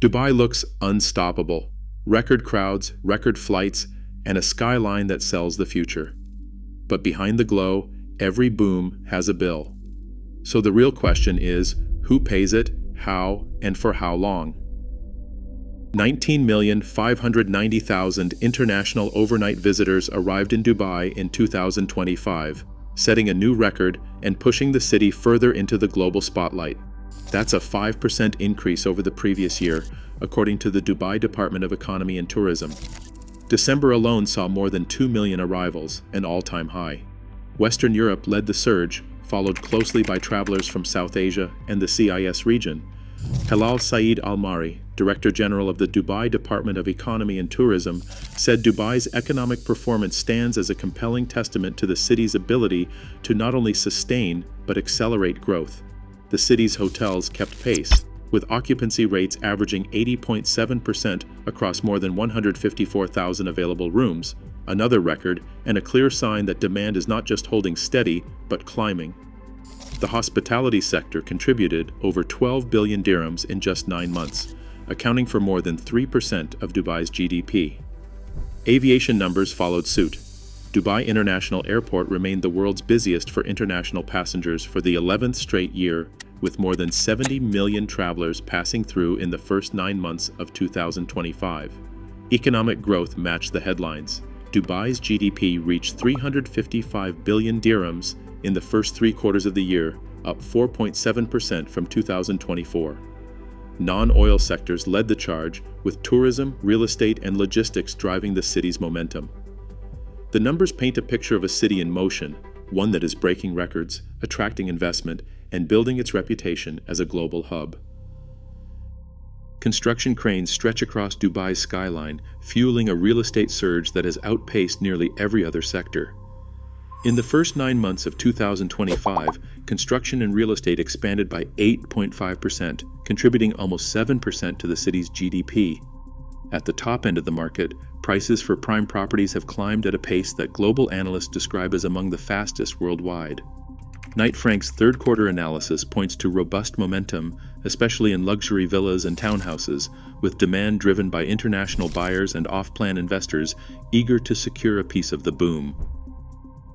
Dubai looks unstoppable. Record crowds, record flights, and a skyline that sells the future. But behind the glow, every boom has a bill. So the real question is, who pays it, how, and for how long? 19,590,000 international overnight visitors arrived in Dubai in 2025, setting a new record and pushing the city further into the global spotlight. That's a 5% increase over the previous year, according to the Dubai Department of Economy and Tourism. December alone saw more than 2 million arrivals, an all-time high. Western Europe led the surge, followed closely by travelers from South Asia and the CIS region. Halal Saeed Al-Mari, Director General of the Dubai Department of Economy and Tourism, said Dubai's economic performance stands as a compelling testament to the city's ability to not only sustain but accelerate growth. The city's hotels kept pace, with occupancy rates averaging 80.7% across more than 154,000 available rooms, another record and a clear sign that demand is not just holding steady, but climbing. The hospitality sector contributed over 12 billion dirhams in just 9 months, accounting for more than 3% of Dubai's GDP. Aviation numbers followed suit. Dubai International Airport remained the world's busiest for international passengers for the 11th straight year, with more than 70 million travelers passing through in the first 9 months of 2025. Economic growth matched the headlines. Dubai's GDP reached 355 billion dirhams in the first 3 quarters of the year, up 4.7% from 2024. Non-oil sectors led the charge, with tourism, real estate, and logistics driving the city's momentum. The numbers paint a picture of a city in motion, one that is breaking records, attracting investment, and building its reputation as a global hub. Construction cranes stretch across Dubai's skyline, fueling a real estate surge that has outpaced nearly every other sector. In the first 9 months of 2025, construction and real estate expanded by 8.5%, contributing almost 7% to the city's GDP. At the top end of the market, prices for prime properties have climbed at a pace that global analysts describe as among the fastest worldwide. Knight Frank's third-quarter analysis points to robust momentum, especially in luxury villas and townhouses, with demand driven by international buyers and off-plan investors eager to secure a piece of the boom.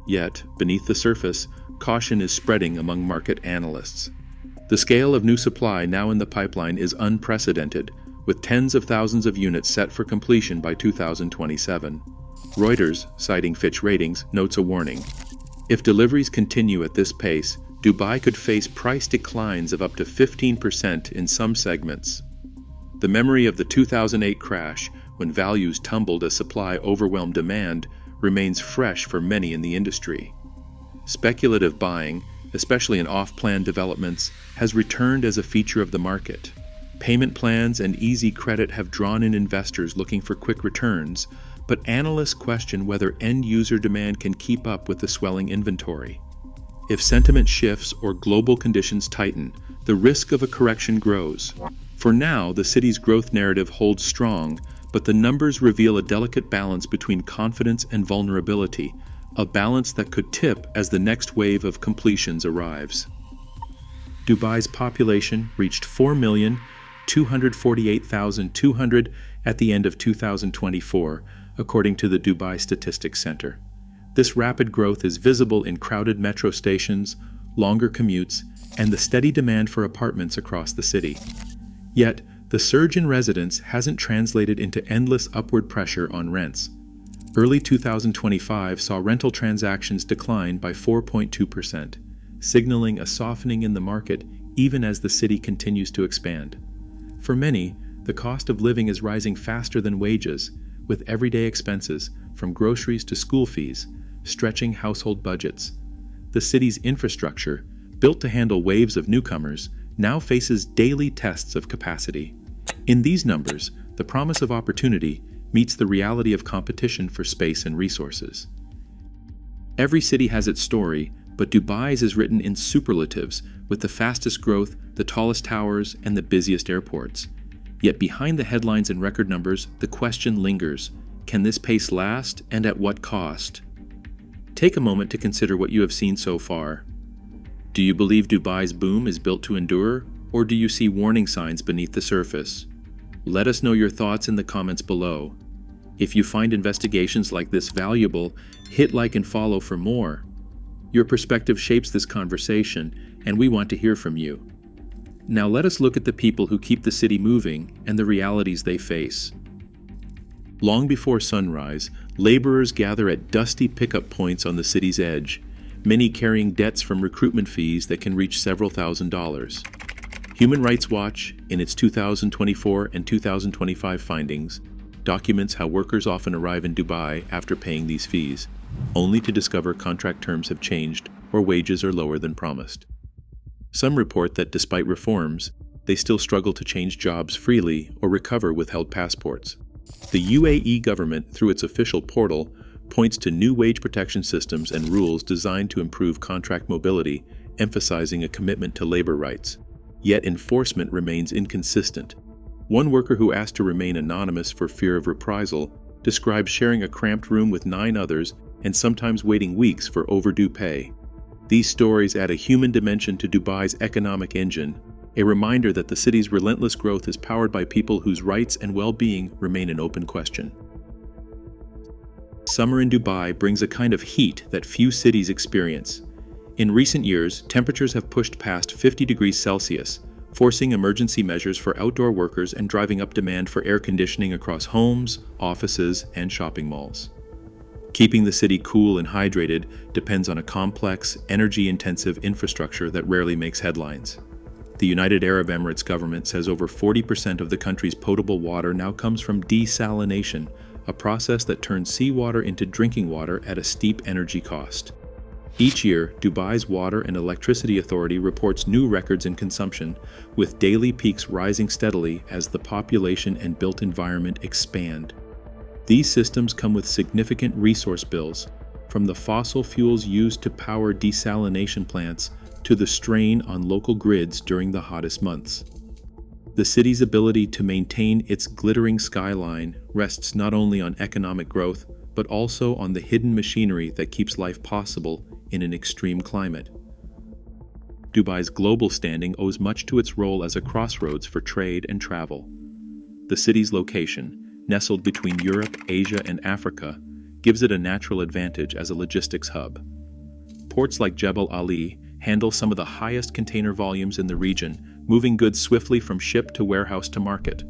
Yet, beneath the surface, caution is spreading among market analysts. The scale of new supply now in the pipeline is unprecedented, with tens of thousands of units set for completion by 2027. Reuters, citing Fitch Ratings, notes a warning. If deliveries continue at this pace, Dubai could face price declines of up to 15% in some segments. The memory of the 2008 crash, when values tumbled as supply overwhelmed demand, remains fresh for many in the industry. Speculative buying, especially in off-plan developments, has returned as a feature of the market. Payment plans and easy credit have drawn in investors looking for quick returns, but analysts question whether end-user demand can keep up with the swelling inventory. If sentiment shifts or global conditions tighten, the risk of a correction grows. For now, the city's growth narrative holds strong, but the numbers reveal a delicate balance between confidence and vulnerability, a balance that could tip as the next wave of completions arrives. Dubai's population reached 4,248,200 at the end of 2024, according to the Dubai Statistics Center. This rapid growth is visible in crowded metro stations, longer commutes, and the steady demand for apartments across the city. Yet, the surge in residents hasn't translated into endless upward pressure on rents. Early 2025 saw rental transactions decline by 4.2%, signaling a softening in the market even as the city continues to expand. For many, the cost of living is rising faster than wages, with everyday expenses, from groceries to school fees, stretching household budgets. The city's infrastructure, built to handle waves of newcomers, now faces daily tests of capacity. In these numbers, the promise of opportunity meets the reality of competition for space and resources. Every city has its story, but Dubai's is written in superlatives, with the fastest growth, the tallest towers, and the busiest airports. Yet behind the headlines and record numbers, the question lingers: can this pace last, and at what cost? Take a moment to consider what you have seen so far. Do you believe Dubai's boom is built to endure, or do you see warning signs beneath the surface? Let us know your thoughts in the comments below. If you find investigations like this valuable, hit like and follow for more. Your perspective shapes this conversation, and we want to hear from you. Now let us look at the people who keep the city moving and the realities they face. Long before sunrise, laborers gather at dusty pickup points on the city's edge, many carrying debts from recruitment fees that can reach several $1,000s. Human Rights Watch, in its 2024 and 2025 findings, documents how workers often arrive in Dubai after paying these fees, only to discover contract terms have changed or wages are lower than promised. Some report that despite reforms, they still struggle to change jobs freely or recover withheld passports. The UAE government, through its official portal, points to new wage protection systems and rules designed to improve contract mobility, emphasizing a commitment to labor rights. Yet enforcement remains inconsistent. One worker who asked to remain anonymous for fear of reprisal describes sharing a cramped room with 9 others and sometimes waiting weeks for overdue pay. These stories add a human dimension to Dubai's economic engine, a reminder that the city's relentless growth is powered by people whose rights and well-being remain an open question. Summer in Dubai brings a kind of heat that few cities experience. In recent years, temperatures have pushed past 50 degrees Celsius, forcing emergency measures for outdoor workers and driving up demand for air conditioning across homes, offices, and shopping malls. Keeping the city cool and hydrated depends on a complex, energy-intensive infrastructure that rarely makes headlines. The United Arab Emirates government says over 40% of the country's potable water now comes from desalination, a process that turns seawater into drinking water at a steep energy cost. Each year, Dubai's Water and Electricity Authority reports new records in consumption, with daily peaks rising steadily as the population and built environment expand. These systems come with significant resource bills, from the fossil fuels used to power desalination plants to the strain on local grids during the hottest months. The city's ability to maintain its glittering skyline rests not only on economic growth, but also on the hidden machinery that keeps life possible in an extreme climate. Dubai's global standing owes much to its role as a crossroads for trade and travel. The city's location, nestled between Europe, Asia, and Africa, gives it a natural advantage as a logistics hub. Ports like Jebel Ali handle some of the highest container volumes in the region, moving goods swiftly from ship to warehouse to market.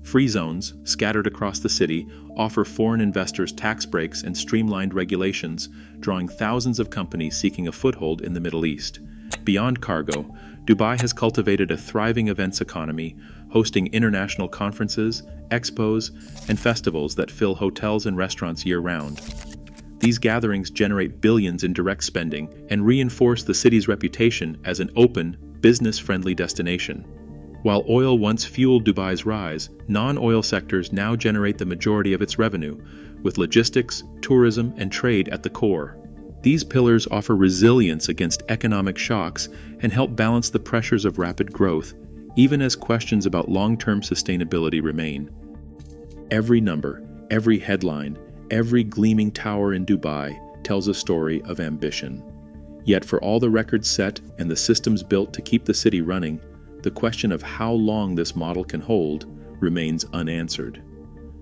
Free zones, scattered across the city, offer foreign investors tax breaks and streamlined regulations, drawing thousands of companies seeking a foothold in the Middle East. Beyond cargo, Dubai has cultivated a thriving events economy, hosting international conferences, expos, and festivals that fill hotels and restaurants year-round. These gatherings generate billions in direct spending and reinforce the city's reputation as an open, business-friendly destination. While oil once fueled Dubai's rise, non-oil sectors now generate the majority of its revenue, with logistics, tourism, and trade at the core. These pillars offer resilience against economic shocks and help balance the pressures of rapid growth, even as questions about long-term sustainability remain. Every number, every headline, every gleaming tower in Dubai tells a story of ambition. Yet for all the records set and the systems built to keep the city running, the question of how long this model can hold remains unanswered.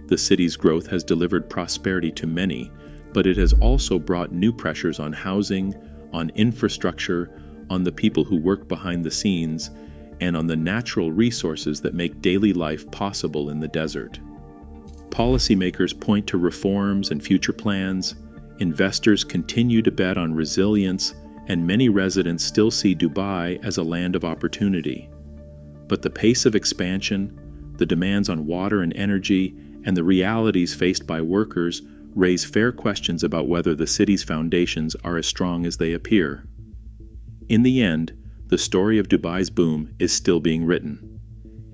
The city's growth has delivered prosperity to many, but it has also brought new pressures on housing, on infrastructure, on the people who work behind the scenes, and on the natural resources that make daily life possible in the desert. Policymakers point to reforms and future plans, investors continue to bet on resilience, and many residents still see Dubai as a land of opportunity. But the pace of expansion, the demands on water and energy, and the realities faced by workers raise fair questions about whether the city's foundations are as strong as they appear. In the end, the story of Dubai's boom is still being written.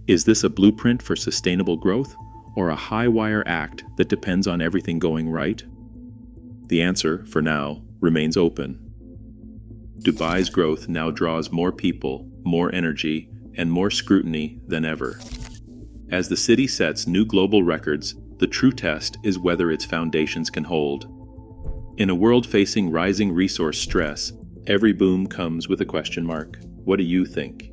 Is this a blueprint for sustainable growth, or a high-wire act that depends on everything going right? The answer, for now, remains open. Dubai's growth now draws more people, more energy, and more scrutiny than ever. As the city sets new global records, the true test is whether its foundations can hold. In a world facing rising resource stress, every boom comes with a question mark. What do you think?